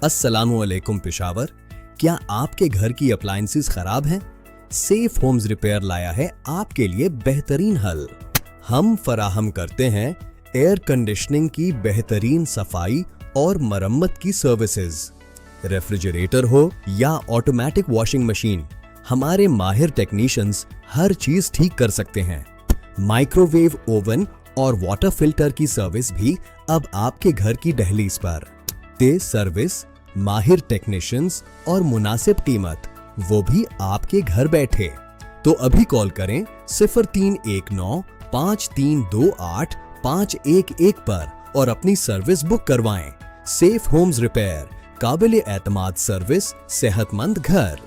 अस्सलामुअलैकुम पेशावर। क्या आपके घर की अप्लायंसेस खराब हैं? सेफ होम्स रिपेयर लाया है आपके लिए बेहतरीन हल। हम फराहम करते हैं एयर कंडीशनिंग की बेहतरीन सफाई और मरम्मत की सर्विसेज। रेफ्रिजरेटर हो या ऑटोमेटिक वॉशिंग मशीन, हमारे माहिर टेक्नीशियंस हर चीज ठीक कर सकते हैं। माइक्रोवेव ओवन और वाटर फिल्टर की सर्विस भी अब आपके घर की दहलीज पर। तेज सर्विस, माहिर टेक्नीशियंस और मुनासिब कीमत, वो भी आपके घर बैठे। तो अभी कॉल करें 03195328 पर और अपनी सर्विस बुक करवाएं। सेफ होम्स रिपेयर, काबिल एतमाद सर्विस, सेहतमंद घर।